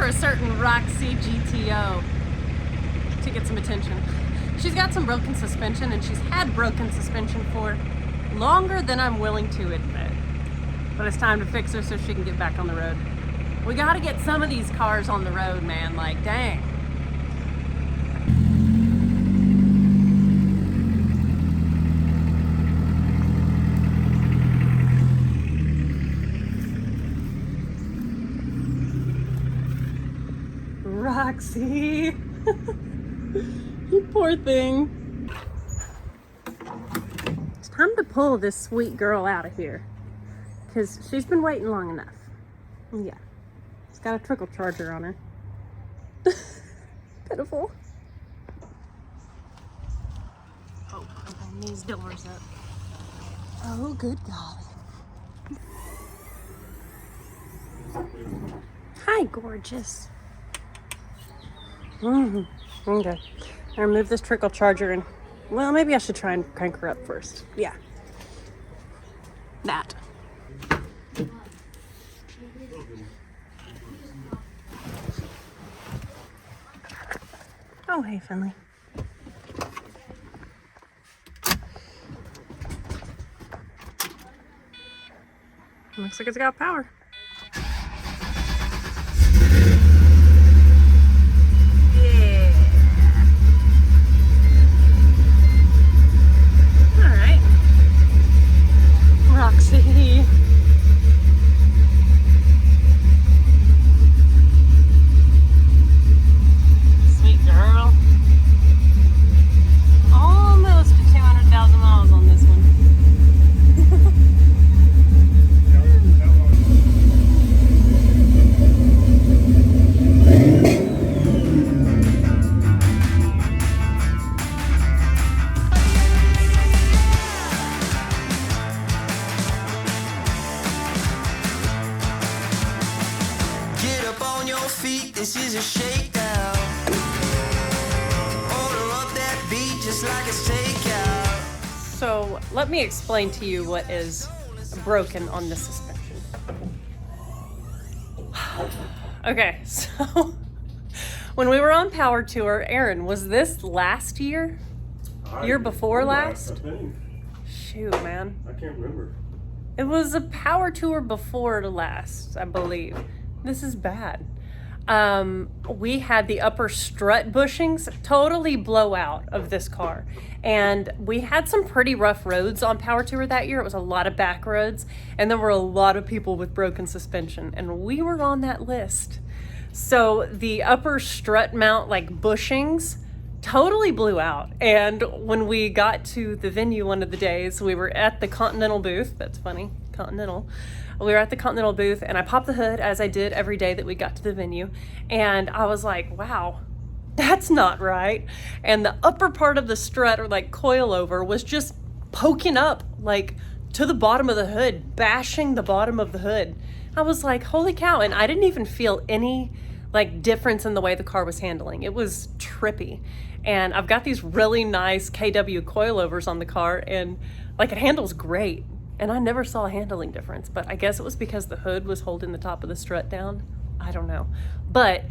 for a certain Roxy GTO to get some attention. She's got some broken suspension, and she's had broken suspension for longer than I'm willing to admit. But it's time to fix her so she can get back on the road. We gotta get some of these cars on the road, man, like dang. Roxy, you poor thing. It's time to pull this sweet girl out of here because she's been waiting long enough. Yeah, it's got a trickle charger on her. Pitiful. Oh, open these doors up. Oh, good God. Hi, gorgeous. Okay. I remove this trickle charger and, well, maybe I should try and crank her up first. Yeah. That. Oh, hey, Finley. Looks like it's got power. Roxy. Sweet girl. Almost to 200,000 miles on this one. This is a shakedown. Order up that beat just like it's takeout. So let me explain to you what is broken on this suspension. Okay, so when we were on power tour, Aaron, was this last year? Year before last? I think. Shoot, man. I can't remember. It was a power tour before the last, I believe. This is bad. We had the upper strut bushings totally blow out of this car, and we had some pretty rough roads on power tour that year. It was a lot of back roads, and there were a lot of people with broken suspension, and we were on that list. So the upper strut mount, like bushings, totally blew out. And when we got to the venue one of the days, we were at the Continental booth. That's funny, Continental. We were at the Continental booth, and I popped the hood as I did every day that we got to the venue. And I was like, wow, that's not right. And the upper part of the strut, or like coilover, was just poking up like to the bottom of the hood, bashing the bottom of the hood. I was like, holy cow. And I didn't even feel any like difference in the way the car was handling. It was trippy. And I've got these really nice KW coilovers on the car, and like it handles great. And I never saw a handling difference, but I guess it was because the hood was holding the top of the strut down. I don't know. But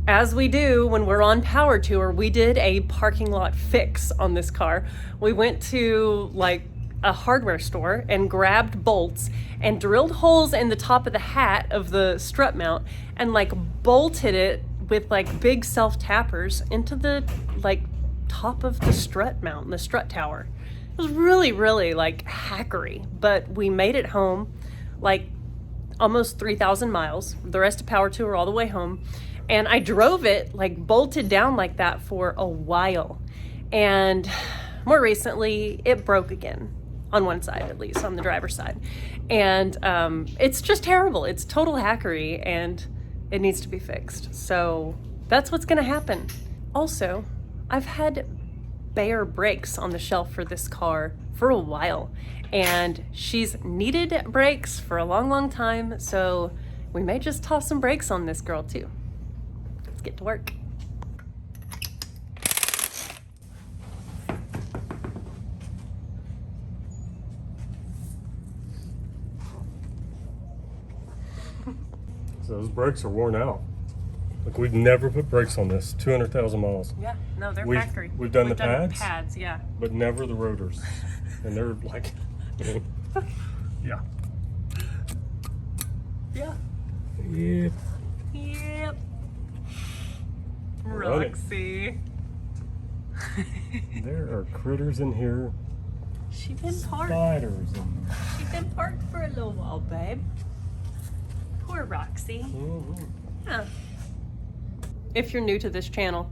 as we do when we're on power tour, we did a parking lot fix on this car. We went to like a hardware store and grabbed bolts and drilled holes in the top of the hat of the strut mount and like bolted it with like big self tappers into the like top of the strut mount, the strut tower. It was really, really like hackery, but we made it home, like almost 3,000 miles, the rest of power tour all the way home. And I drove it like bolted down like that for a while. And more recently, it broke again on one side, at least on the driver's side. And it's just terrible. It's total hackery, and it needs to be fixed. So that's what's gonna happen. Also, I've had bare brakes on the shelf for this car for a while, and she's needed brakes for a long, long time, so we may just toss some brakes on this girl too. Let's get to work. So those brakes are worn out. Like, we've never put brakes on this. 200,000 miles. Yeah, no, they're We've- factory. we've done the pads? Pads, yeah. But never the rotors. And they're like, yeah. Yeah. Yep. Yep. Run it. Roxy. There are critters in here. She been parked. Spiders and She been parked for a little while, babe. Poor Roxy. Yeah. If you're new to this channel,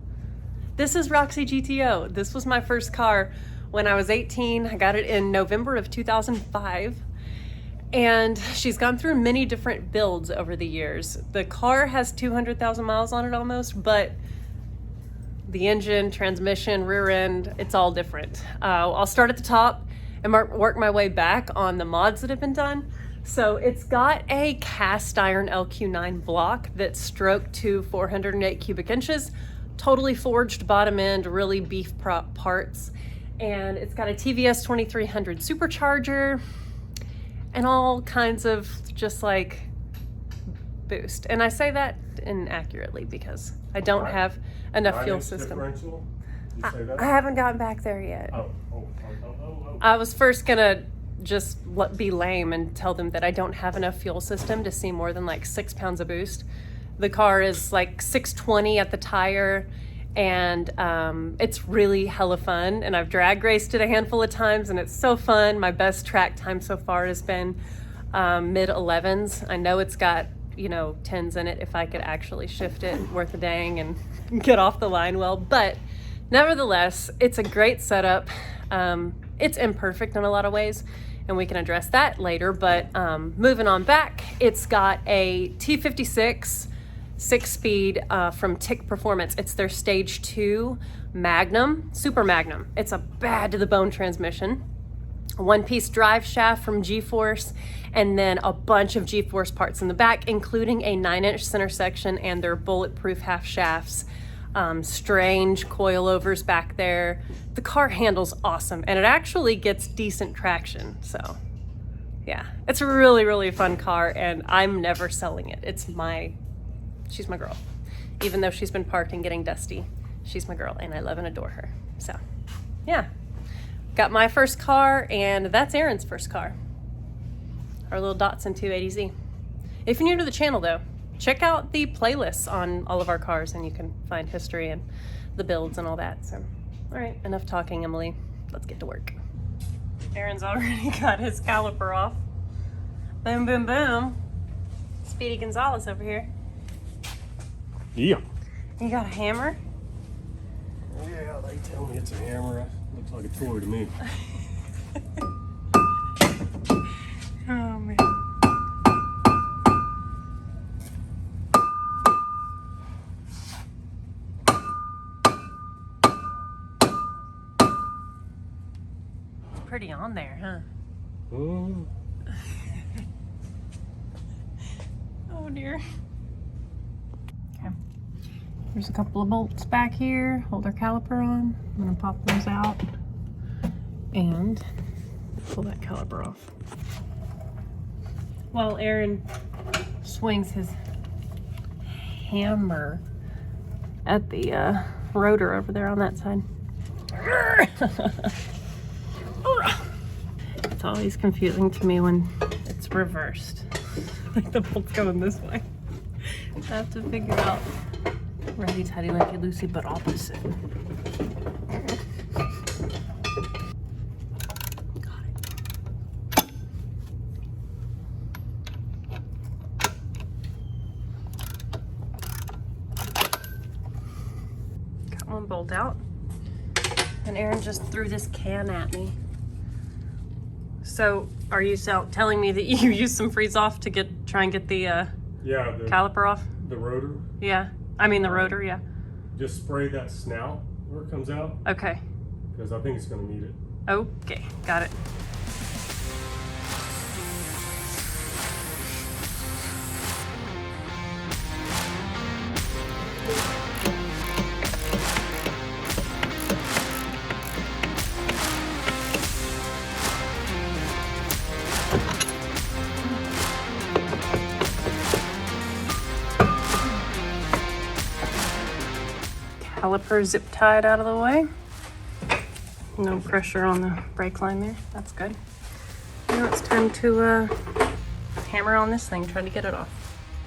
this is Roxy GTO. This was my first car when I was 18. I got it in November of 2005. And she's gone through many different builds over the years. The car has 200,000 miles on it almost, but the engine, transmission, rear end, it's all different. I'll start at the top and work my way back on the mods that have been done. So it's got a cast iron LQ9 block that's stroked to 408 cubic inches, totally forged bottom end, really beef parts. And it's got a TVS 2300 supercharger and all kinds of just like boost. And I say that inaccurately because I don't have enough fuel system. differential? You say that? I haven't gotten back there yet. Oh. I was first gonna just be lame and tell them that I don't have enough fuel system to see more than like 6 pounds of boost. The car is like 620 at the tire, and it's really hella fun. And I've drag raced it a handful of times, and it's so fun. My best track time so far has been mid 11s. I know it's got 10s in it if I could actually shift it worth a dang and get off the line well, but nevertheless, it's a great setup. It's imperfect in a lot of ways, and we can address that later, but moving on back, it's got a T56 6-speed from Tick Performance. It's their Stage 2 Magnum, Super Magnum. It's a bad to the bone transmission. A one-piece drive shaft from G-Force, and then a bunch of G-Force parts in the back, including a 9-inch center section and their bulletproof half shafts. Strange coilovers back there. The car handles awesome, and it actually gets decent traction. So yeah, it's a really, really fun car, and I'm never selling it. She's my girl. Even though she's been parked and getting dusty, she's my girl, and I love and adore her. So yeah, got my first car, and that's Aaron's first car. Our little Datsun 280Z. If you're new to the channel though, check out the playlists on all of our cars, and you can find history and the builds and all that. So, all right, enough talking, Emily. Let's get to work. Aaron's already got his caliper off. Boom, boom, boom. Speedy Gonzalez over here. Yeah. You got a hammer? Yeah, they tell me it's a hammer. Looks like a toy to me. Oh, man. Pretty on there, huh? Mm. Oh dear. Okay. There's a couple of bolts back here. Hold our caliper on. I'm gonna pop those out and pull that caliper off. While Aaron swings his hammer at the rotor over there on that side. It's always confusing to me when it's reversed. Like the bolt's going this way. I have to figure out righty tighty lefty loosey but opposite. Got it. Got one bolt out. And Aaron just threw this can at me. So, are you telling me that you used some freeze off to try and get the caliper off? The rotor. Yeah, I mean the rotor. Yeah. Just spray that snout where it comes out, Okay. because I think it's going to need it. Okay, got it. caliper zip tied out of the way. No pressure on the brake line there. That's good. Now it's time to hammer on this thing, try to get it off.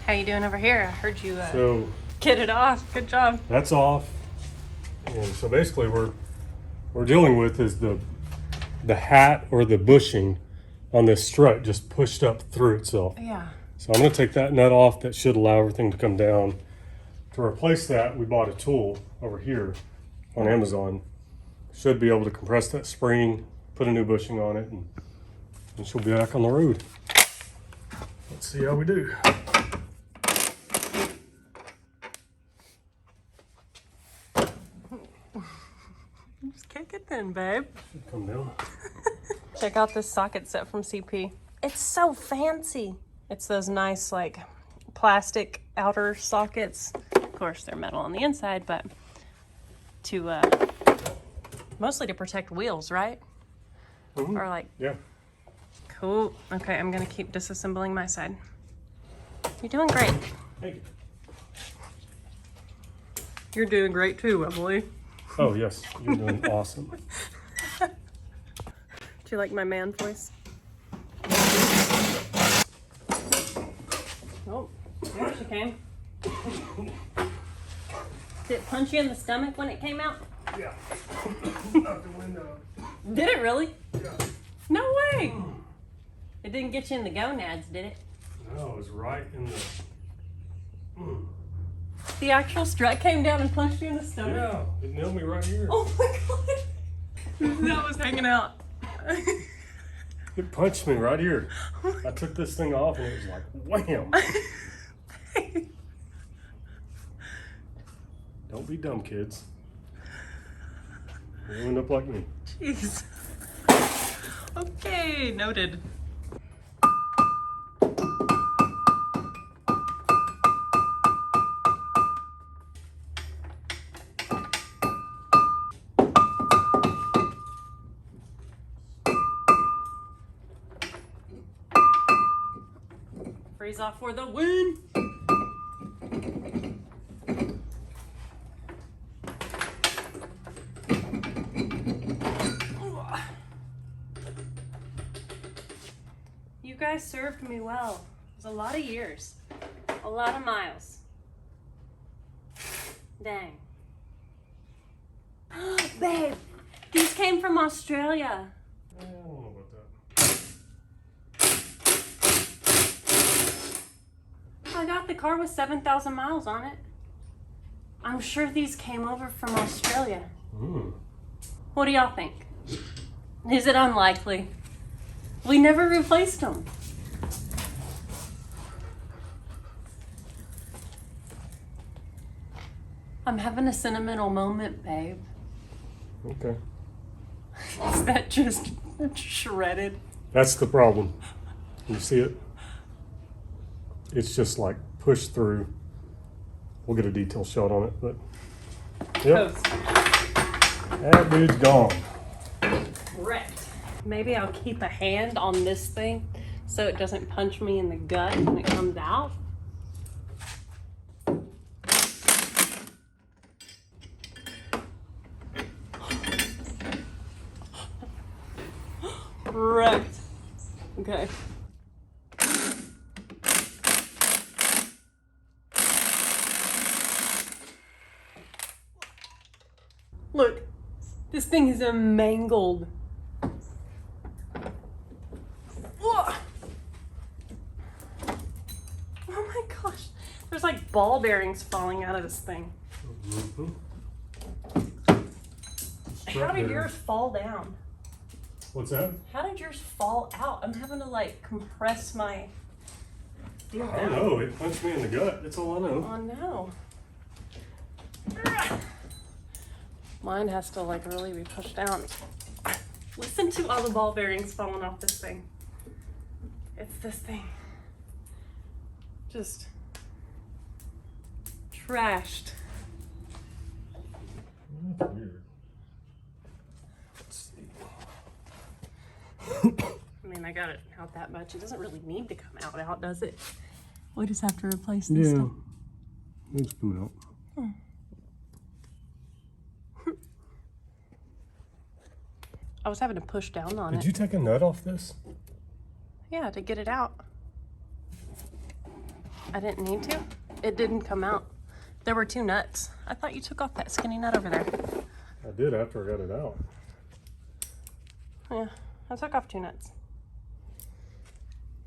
How you doing over here? I heard you So get it off. Good job. that's off. And so basically we're dealing with is the hat or the bushing on this strut just pushed up through itself. Yeah. So I'm gonna take that nut off. That should allow everything to come down. To replace that, we bought a tool over here on Amazon. Should be able to compress that spring, put a new bushing on it, and she'll be back on the road. Let's see how we do. Just kick it then, babe. Should come down. Check out this socket set from CP. It's so fancy. It's those nice like plastic outer sockets. Of course, they're metal on the inside, but to mostly to protect wheels, right? Mm-hmm. Or like, Yeah. cool. Okay, I'm gonna keep disassembling my side. You're doing great. Thank you. You're doing great too, Emily. Oh yes, you're doing awesome. Do you like my man voice? Oh, there she came. Did it punch you in the stomach when it came out? Yeah. Out the window. Did it really? Yeah. No way! It didn't get you in the gonads, did it? No, it was right in the. The actual strut came down and punched you in the stomach? Yeah, it nailed me right here. Oh my god! That was hanging out. It punched me right here. I took this thing off and it was like wham. Don't be dumb, kids. You'll end up like me. Jeez. Okay, noted. Freeze off for the win! You guys served me well. It was a lot of years. A lot of miles. Dang. Babe, these came from Australia. I don't know about that. I got the car with 7,000 miles on it. I'm sure these came over from Australia. What do y'all think? Is it unlikely? We never replaced them. I'm having a sentimental moment, babe. Okay. Is that just shredded? That's the problem. You see it? It's just like pushed through. We'll get a detail shot on it, but yep. Toast. That dude's gone. Wrecked. Maybe I'll keep a hand on this thing so it doesn't punch me in the gut when it comes out. Wrecked. Okay. Look, this thing is mangled. Whoa. Oh my gosh. There's like ball bearings falling out of this thing. How did yours fall down? What's that? How did yours fall out? I'm having to like compress my deal I don't down. know. It punched me in the gut. That's all I know. Oh no. Mine has to like really be pushed down. Listen to all the ball bearings falling off this thing. It's this thing. Just trashed. That's weird. Let's see. I mean, I got it out that much. It doesn't really need to come out, does it? We just have to replace this stuff. It's coming out. I was having to push down on it. Did you take a nut off this? Yeah, to get it out. I didn't need to. It didn't come out. There were 2 nuts. I thought you took off that skinny nut over there. I did after I got it out. Yeah, I took off 2 nuts.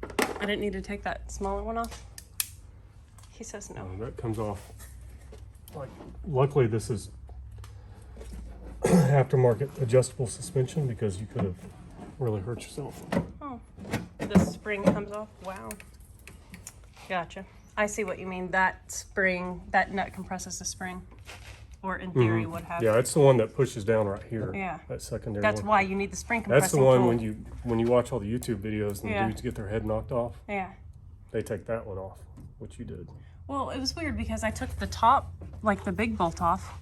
I didn't need to take that smaller one off. He says no. That comes off. Like, luckily this is aftermarket adjustable suspension because you could have really hurt yourself. Oh, the spring comes off. Wow. Gotcha. I see what you mean. That spring, that nut compresses the spring, or in theory would have. Yeah, it's the one that pushes down right here. Yeah. That secondary That's one. why you need the spring compressing That's the one tool. when you watch all the YouTube videos and Yeah. the dudes get their head knocked off, Yeah. they take that one off, which you did. Well, it was weird because I took the top, like the big bolt off,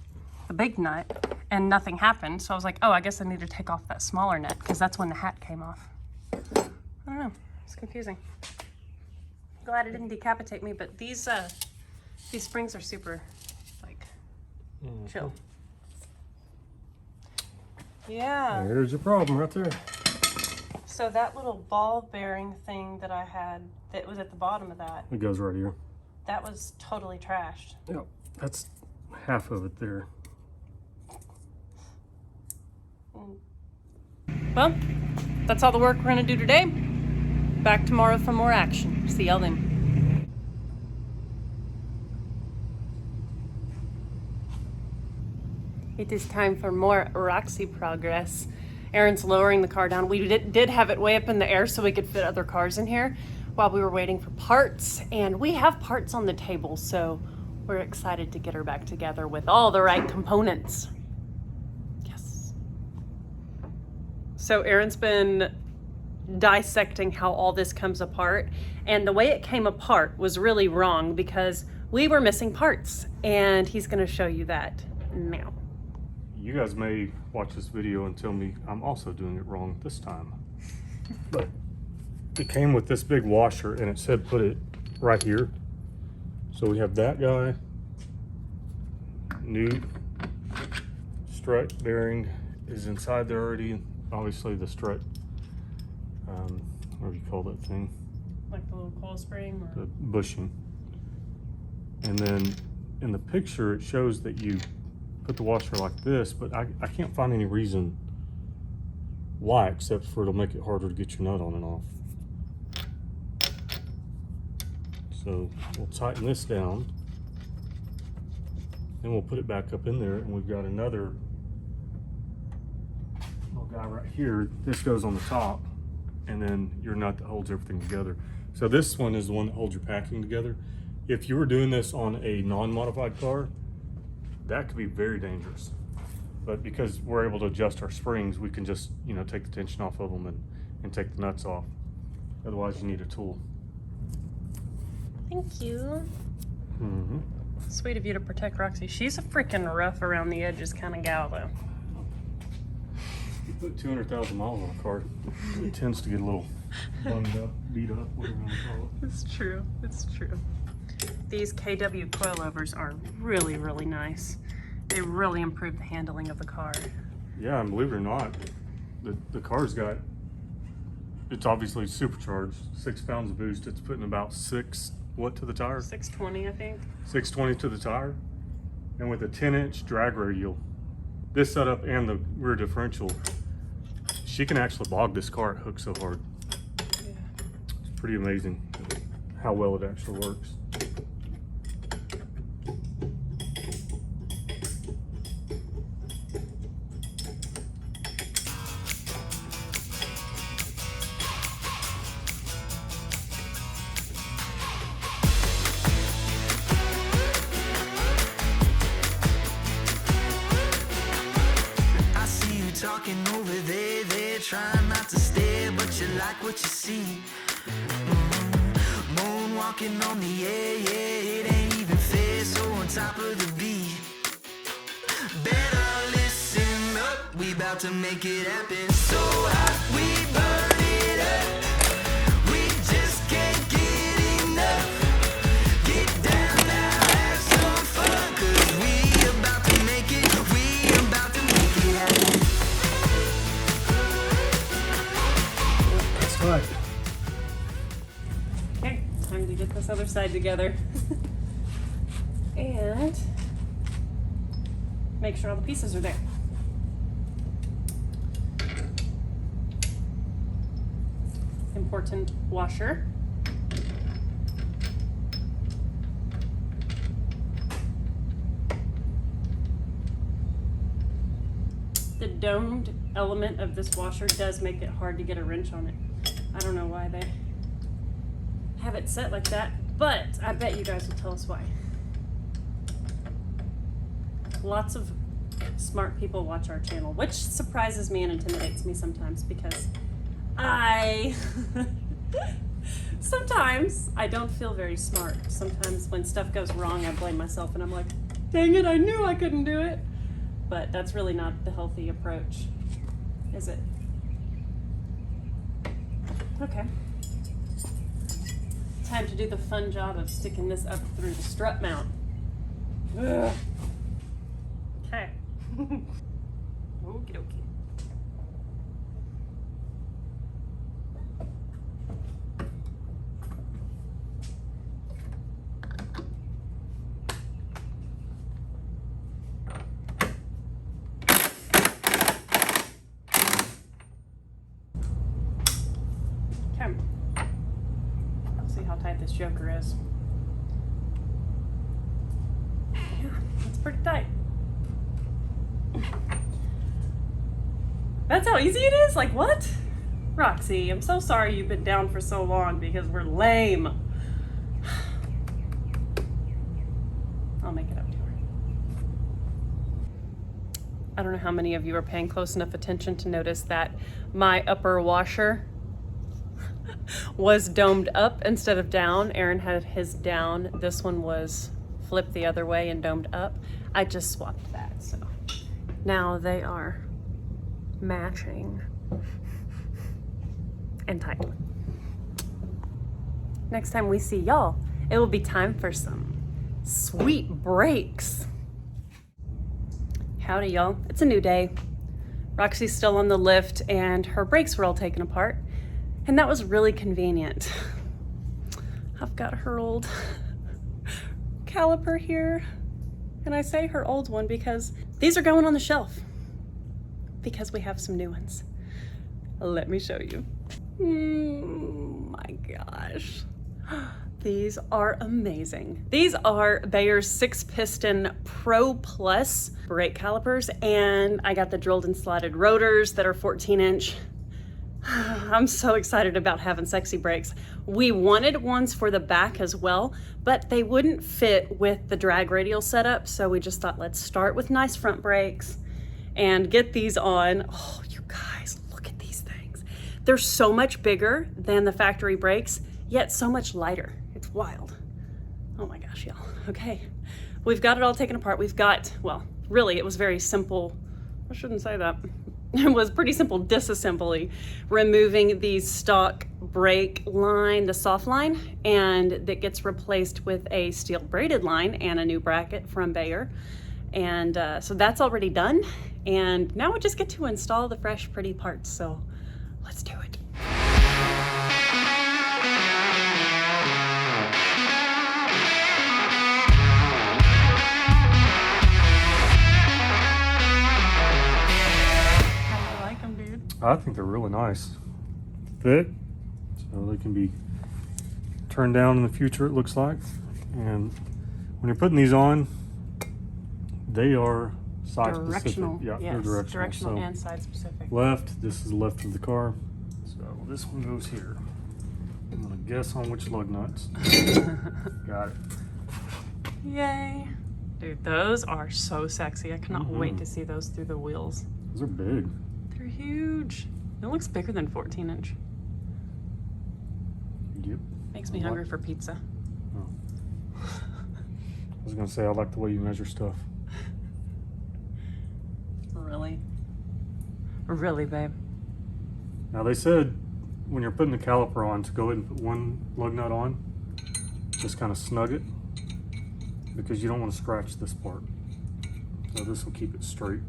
the big nut, and nothing happened. So I was like, oh, I guess I need to take off that smaller nut because that's when the hat came off. I don't know. It's confusing. Glad it didn't decapitate me, but these springs are super, like, chill. Yeah. Here's your problem right there. So that little ball bearing thing that I had that was at the bottom of that, It goes right here. that was totally trashed. Yep, that's half of it there. Well, that's all the work we're gonna do today. Back tomorrow for more action. See y'all then. It is time for more Roxy progress. Aaron's lowering the car down. We did have it way up in the air so we could fit other cars in here while we were waiting for parts. And we have parts on the table, so we're excited to get her back together with all the right components. Yes. So Aaron's been dissecting how all this comes apart, and the way it came apart was really wrong because we were missing parts, and he's going to show you that now. You guys may watch this video and tell me I'm also doing it wrong this time. But it came with this big washer and it said put it right here. So we have that guy, new strut bearing is inside there already. Obviously the strut, whatever you call that thing. Like the little coil spring? Or... The bushing. And then in the picture it shows that you put the washer like this, but I can't find any reason why, except for it'll make it harder to get your nut on and off. So we'll tighten this down, then we'll put it back up in there, and we've got another little guy right here. This goes on the top, and then your nut that holds everything together. So this one is the one that holds your packing together. If you were doing this on a non-modified car, that could be very dangerous. But because we're able to adjust our springs, we can just, you know, take the tension off of them and take the nuts off. Otherwise, you need a tool. Thank you. Mm-hmm. Sweet of you to protect Roxy. She's a freaking rough around the edges kind of gal, though. You put 200,000 miles on a car, it tends to get a little bunged up, beat up, whatever you want to call it. It's true. It's true. These KW coilovers are really, really nice. They really improve the handling of the car. Yeah, and believe it or not, the car's got, it's obviously supercharged, 6 pounds of boost. It's putting about 6, what to the tire? 620, I think. 620 to the tire. And with a 10-inch drag radial, this setup and the rear differential, she can actually bog this car. It hooks so hard. Yeah. It's pretty amazing how well it actually works. I see you talking over there, trying not to stare, but you like what you see. Moonwalking on the air, yeah, it ain't even fair, so on top of the beat. Better listen up, we about to make it happen. So hot, we burn it up. We just can't get enough. Get down now, have some fun, 'cause we about to make it, we about to make it happen. left side together. And make sure all the pieces are there. Important washer. The domed element of this washer does make it hard to get a wrench on it. I don't know why they have it set like that, but I bet you guys will tell us why. Lots of smart people watch our channel, which surprises me and intimidates me sometimes because sometimes I don't feel very smart. Sometimes when stuff goes wrong, I blame myself and I'm like, dang it, I knew I couldn't do it. But that's really not the healthy approach, is it? Okay. Time to do the fun job of sticking this up through the strut mount. Ugh. Okay. Okie dokie. Okay. Let's see how tight this joker is. Yeah, it's pretty tight. That's how easy it is? Like what? Roxy, I'm so sorry you've been down for so long because we're lame. I'll make it up to her. I don't know how many of you are paying close enough attention to notice that my upper washer was domed up instead of down. Aaron had his down. This one was flipped the other way and domed up. I just swapped that, so now they are matching and tight. Next time we see y'all, it will be time for some sweet brakes. Howdy y'all, it's a new day. Roxy's still on the lift and her brakes were all taken apart, and that was really convenient. I've got her old caliper here, and I say her old one because these are going on the shelf because we have some new ones. Let me show you. My gosh. These are amazing. These are Bayer's 6-piston Pro Plus brake calipers, and I got the drilled and slotted rotors that are 14-inch. I'm so excited about having sexy brakes. We wanted ones for the back as well, but they wouldn't fit with the drag radial setup, so we just thought let's start with nice front brakes and get these on. Oh, you guys, look at these things. They're so much bigger than the factory brakes, yet so much lighter. It's wild. Oh my gosh, y'all. Okay, we've got it all taken apart. We've got, well, really, it was very simple. I shouldn't say that. It was pretty simple disassembly, removing the stock brake line, the soft line, and that gets replaced with a steel braided line and a new bracket from Bayer. And so that's already done. And now we just get to install the fresh, pretty parts. So let's do it. I think they're really nice. Thick, so they can be turned down in the future, it looks like. And when you're putting these on, they are side Directional. specific. Yeah, Yes, they're directional. directional So and side specific. left, this is the left of the car. So this one goes here. I'm gonna guess on which lug nuts. Got it. Yay. Dude, those are so sexy. I cannot wait to see those through the wheels. Those are big. They're huge. It looks bigger than 14-inch. Yep. Makes me hungry for pizza. Oh. I was gonna say, I like the way you measure stuff. Really? Really, babe? Now they said when you're putting the caliper on to go ahead and put one lug nut on, just kind of snug it because you don't want to scratch this part. So this will keep it straight.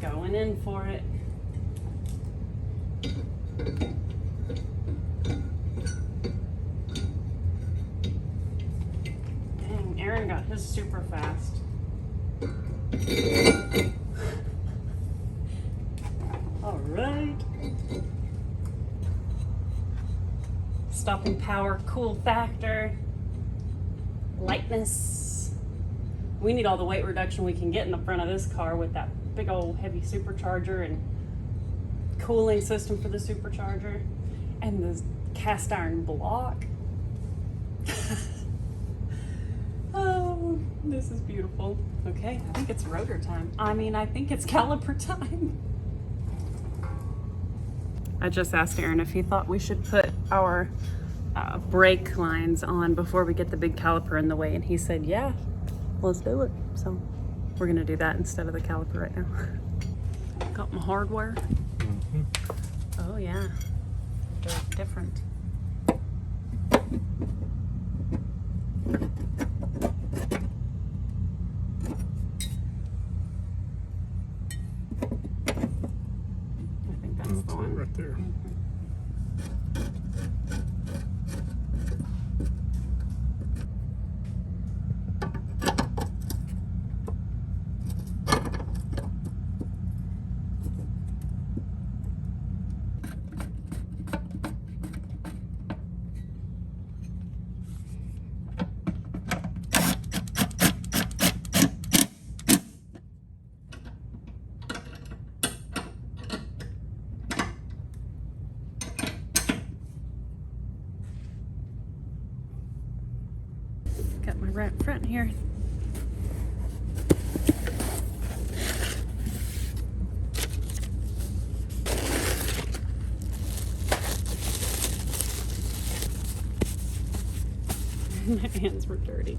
Going in for it. Aaron got his super fast. All right. Stopping power, cool factor, lightness. We need all the weight reduction we can get in the front of this car with that big old heavy supercharger and cooling system for the supercharger and the cast iron block. Oh, this is beautiful. Okay, I think it's rotor time. I think it's caliper time. I just asked Aaron if he thought we should put our brake lines on before we get the big caliper in the way, and he said, yeah, let's do it. So we're gonna do that instead of the caliper right now. Got my hardware. Mm-hmm. Oh yeah, they're different. I think that's the one. Right there. Got my right front here. My hands were dirty,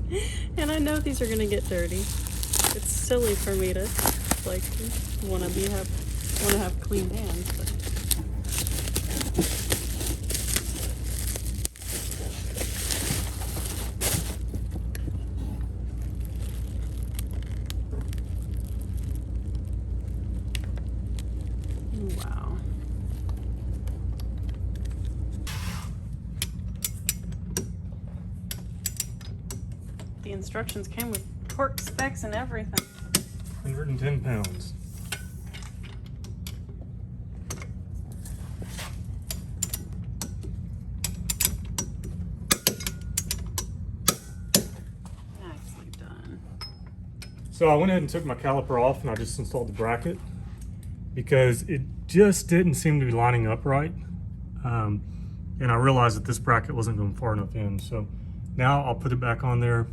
and I know these are gonna get dirty. It's silly for me to like want to have clean hands, but. Wow. The instructions came with torque specs and everything. 110 pounds. Nicely done. So I went ahead and took my caliper off and I just installed the bracket because it just didn't seem to be lining up right. And I realized that this bracket wasn't going far enough in. So now I'll put it back on there,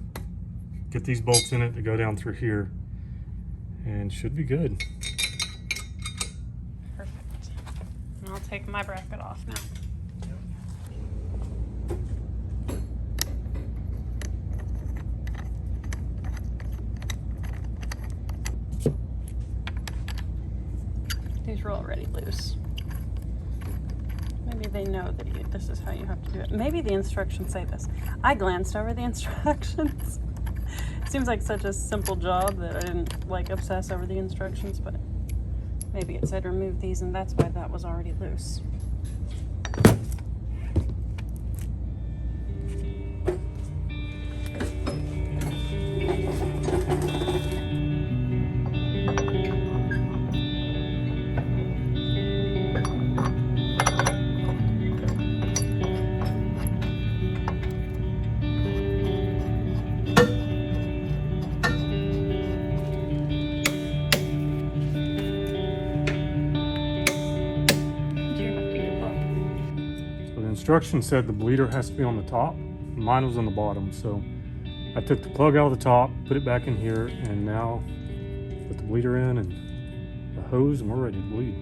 get these bolts in it to go down through here, and should be good. Perfect. And I'll take my bracket off now. These are already loose. Maybe they know that this is how you have to do it. Maybe the instructions say this. I glanced over the instructions. Seems like such a simple job that I didn't like obsess over the instructions, but maybe it said remove these and that's why that was already loose. Instructions said the bleeder has to be on the top. Mine was on the bottom, so I took the plug out of the top, put it back in here, and now put the bleeder in and the hose, and we're ready to bleed.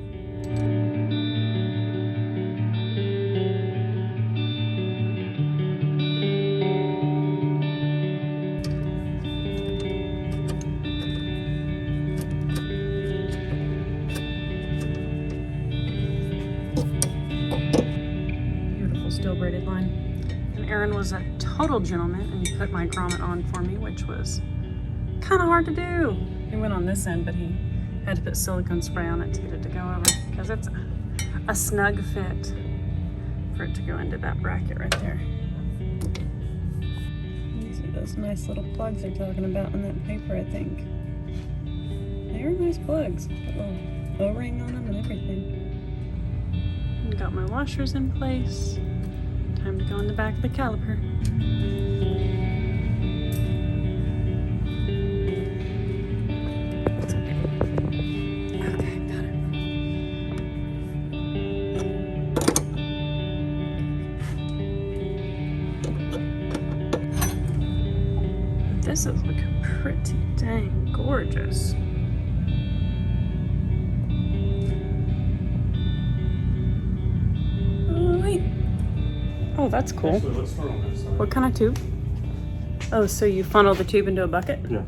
Steel braided line. And Aaron was a total gentleman and he put my grommet on for me, which was kind of hard to do. He went on this end, but he had to put silicone spray on it to get it to go over because it's a snug fit for it to go into that bracket right there. You see those nice little plugs they're talking about in that paper, I think. They're nice plugs. Got a little O-ring on them and everything. Got my washers in place. Time to go in the back of the caliper. Okay, got it. This is looking pretty dang gorgeous. Oh, that's cool. Actually, let's start on this side. What kind of tube? Oh, so you funnel the tube into a bucket? Yeah.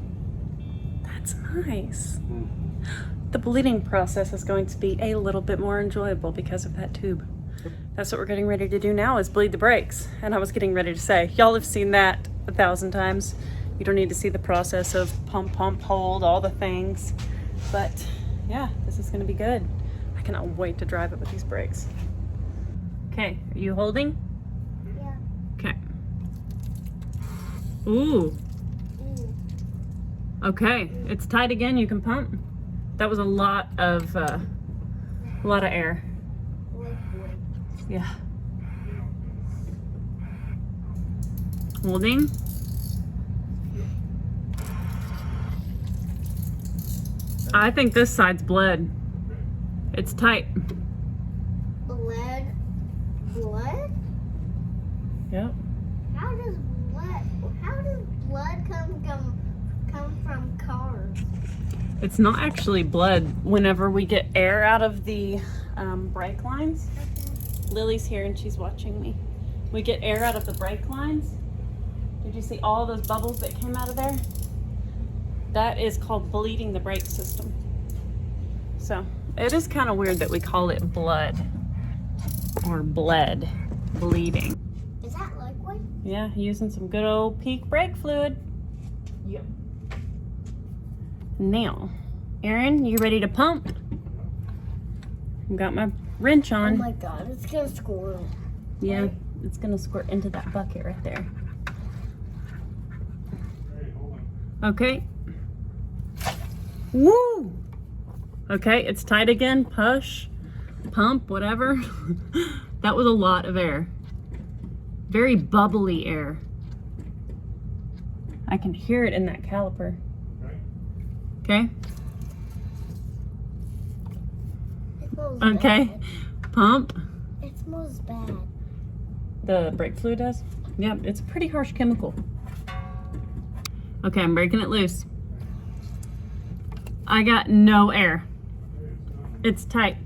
That's nice. The bleeding process is going to be a little bit more enjoyable because of that tube. That's what we're getting ready to do now, is bleed the brakes. And I was getting ready to say, y'all have seen that 1,000 times. You don't need to see the process of pump, hold, all the things. But yeah, this is gonna be good. I cannot wait to drive it with these brakes. Okay, are you holding? Yeah. Okay. Ooh. Okay, it's tight again. You can pump. That was a lot of air. Yeah. Holding. I think this side's bled. It's tight. Blood? Yep. How does blood come from cars? It's not actually blood. Whenever we get air out of the brake lines, Lily's here and she's watching me. We get air out of the brake lines. Did you see all those bubbles that came out of there? That is called bleeding the brake system. So it is kind of weird that we call it blood or bled, bleeding. Is that liquid? Yeah, using some good old peak brake fluid. Yep. Now, Aaron, you ready to pump? I've got my wrench Oh on. my god, it's gonna squirt. Yeah, it's gonna squirt into that bucket right there. Okay. Woo! Okay, it's tight again. Push, pump, whatever. That was a lot of air. Very bubbly air. I can hear it in that caliper. Okay. It smells Okay. bad. Pump. It smells bad. The brake fluid does? Yep, it's a pretty harsh chemical. Okay, I'm breaking it loose. I got no air. It's tight.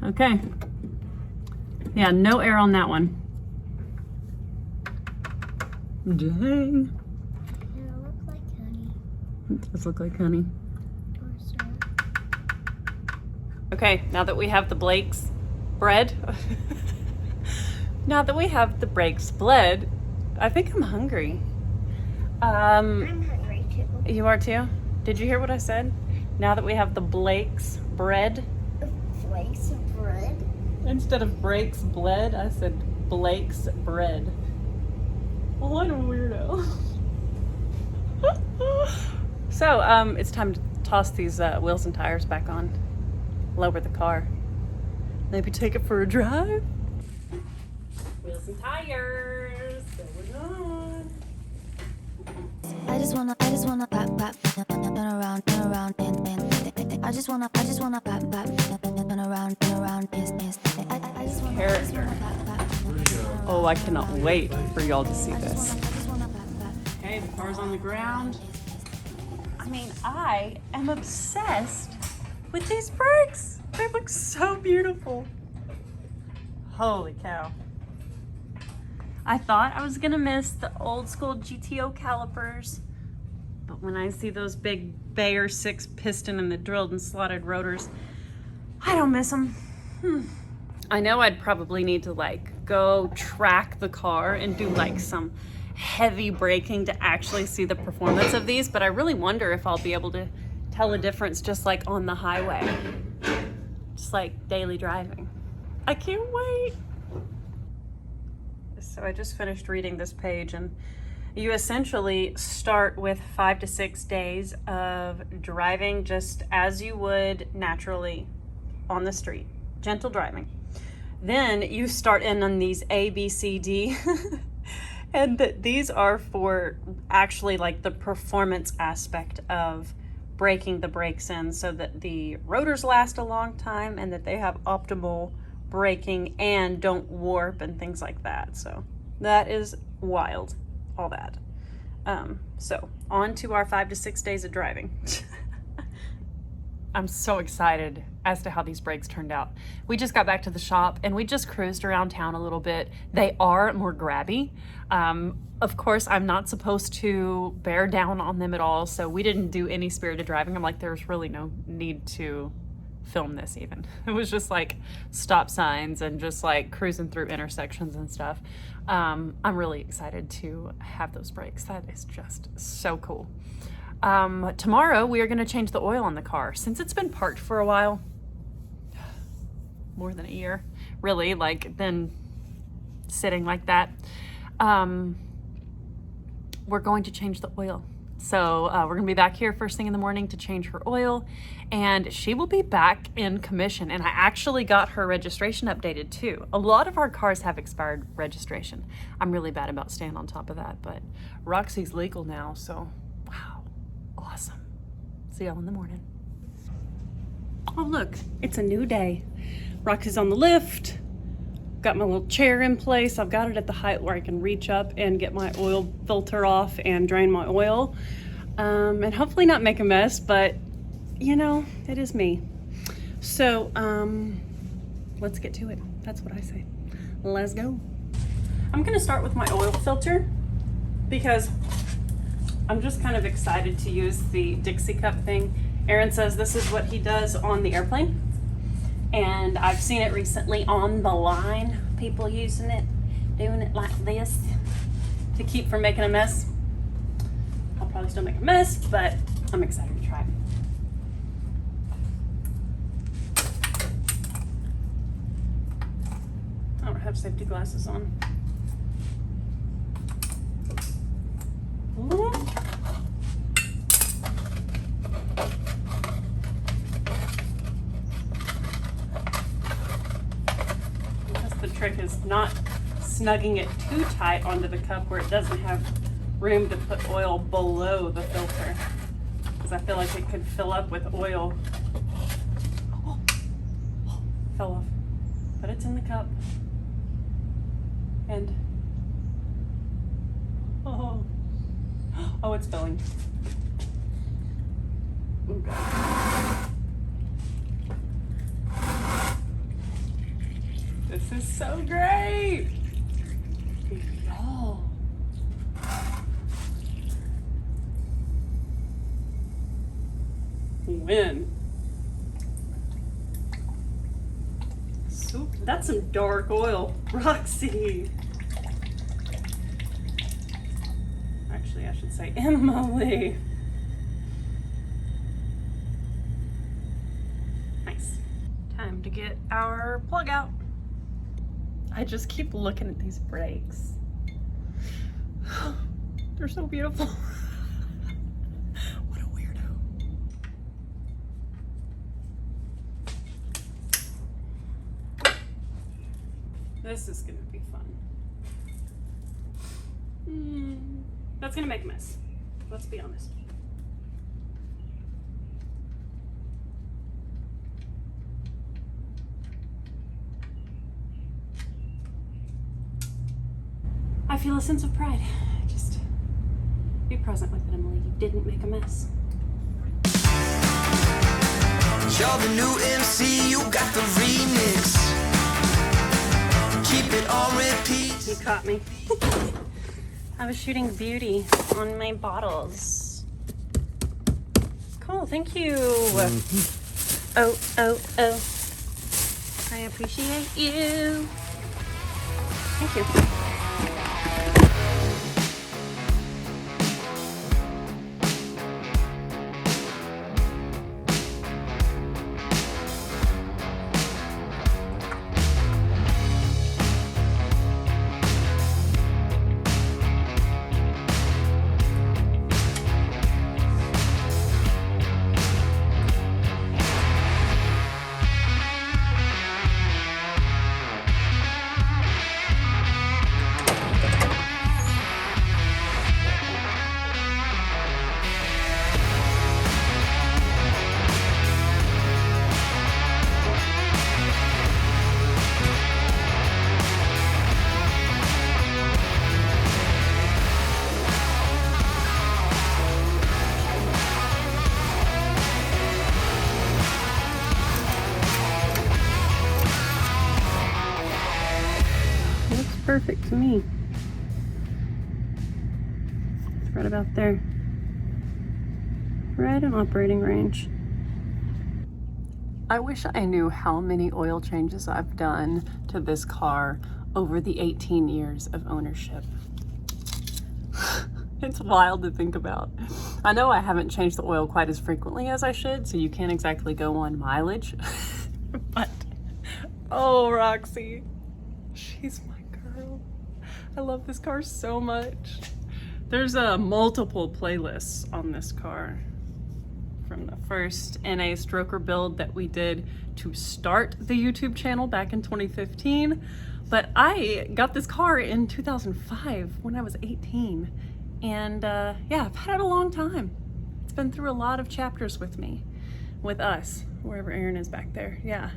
Okay. Yeah, no air on that one. Dang. It'll look like honey It does look like honey. or syrup. Okay, now that we have the Blake's bread, now that we have the Blake's bled, I think I'm hungry. I'm hungry too. You are too? Did you hear what I said? Now that we have the Blake's bread, Flakes of bread. instead of Blake's bled, I said Blake's bread. What a weirdo. So, it's time to toss these wheels and tires back on. Lower the car. Maybe take it for a drive. Wheels and tires going on. I just wanna turn around, and I just wanna turn around, is. I just wanna Character. Oh, I cannot wait for y'all to see this. Okay, the car's on the ground. I mean, I am obsessed with these brakes. They look so beautiful. Holy cow. I thought I was gonna miss the old school GTO calipers, but when I see those big Bayer 6 piston and the drilled and slotted rotors, I don't miss them. I know I'd probably need to like go track the car and do like some heavy braking to actually see the performance of these, but I really wonder if I'll be able to tell a difference just like on the highway, just like daily driving. I can't wait. So I just finished reading this page, and You essentially start with 5 to 6 days of driving just as you would naturally on the street, gentle driving. Then you start in on these A, B, C, D, and these are for actually like the performance aspect of breaking the brakes in so that the rotors last a long time and that they have optimal braking and don't warp and things like that. So that is wild. All that. So on to our 5 to 6 days of driving. I'm so excited as to how these brakes turned out. We just got back to the shop and we just cruised around town a little bit. They are more grabby. Of course, I'm not supposed to bear down on them at all, so we didn't do any spirited driving. I'm like, there's really no need to film this even. It was just like stop signs and just like cruising through intersections and stuff. I'm really excited to have those brakes. That is just so cool. Tomorrow we are going to change the oil on the car. Since it's been parked for a while, more than a year, really, like been sitting like that, we're going to change the oil. So we're gonna be back here first thing in the morning to change her oil, and she will be back in commission. And I actually got her registration updated too. A lot of our cars have expired registration. I'm really bad about staying on top of that, but Roxy's legal now, so wow, awesome. See y'all in the morning. Oh look, it's a new day. Roxy's on the lift. Got my little chair in place. I've got it at the height where I can reach up and get my oil filter off and drain my oil. And hopefully not make a mess, but you know, it is me. So let's get to it. That's what I say. Let's go. I'm gonna start with my oil filter because I'm just kind of excited to use the Dixie cup thing. Aaron says this is what he does on the airplane. And I've seen it recently on the line, people using it, doing it like this to keep from making a mess. I'll probably still make a mess, but I'm excited to try it. I don't have safety glasses on. Ooh. The trick is not snugging it too tight onto the cup where it doesn't have room to put oil below the filter, because I feel like it could fill up with oil. Oh, fell off, but it's in the cup. And oh, it's filling. Oh God. This is so great! Y'all. Win. So, that's some dark oil. Roxy. Actually, I should say Emily. Nice. Time to get our plug out. I just keep looking at these brakes. They're so beautiful. What a weirdo. This is gonna be fun. That's gonna make a mess. Let's be honest. I feel a sense of pride. Just be present with it, Emily. You didn't make a mess. You're the new MC, you got the remix. Keep it on repeat. You caught me. I was shooting beauty on my bottles. Cool, thank you. Oh. I appreciate you. Thank you. perfect to me. It's right about there. Right in operating range. I wish I knew how many oil changes I've done to this car over the 18 years of ownership. It's wild to think about. I know I haven't changed the oil quite as frequently as I should, so you can't exactly go on mileage. But, oh, Roxy, she's my girl. I love this car so much. There's multiple playlists on this car. From the first NA stroker build that we did to start the YouTube channel back in 2015. But I got this car in 2005 when I was 18. And yeah, I've had it a long time. It's been through a lot of chapters with me, with us, wherever Aaron is back there. Yeah,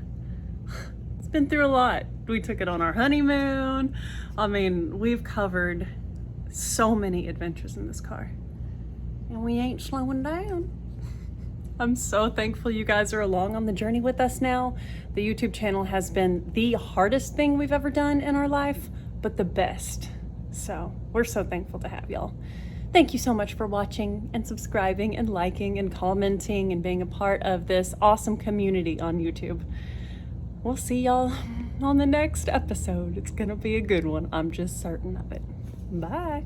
it's been through a lot. We took it on our honeymoon. I mean, we've covered so many adventures in this car, and we ain't slowing down. I'm so thankful you guys are along on the journey with us now. The YouTube channel has been the hardest thing we've ever done in our life, but the best. So we're so thankful to have y'all. Thank you so much for watching and subscribing and liking and commenting and being a part of this awesome community on YouTube. We'll see y'all on the next episode. It's gonna be a good one. I'm just certain of it. Bye.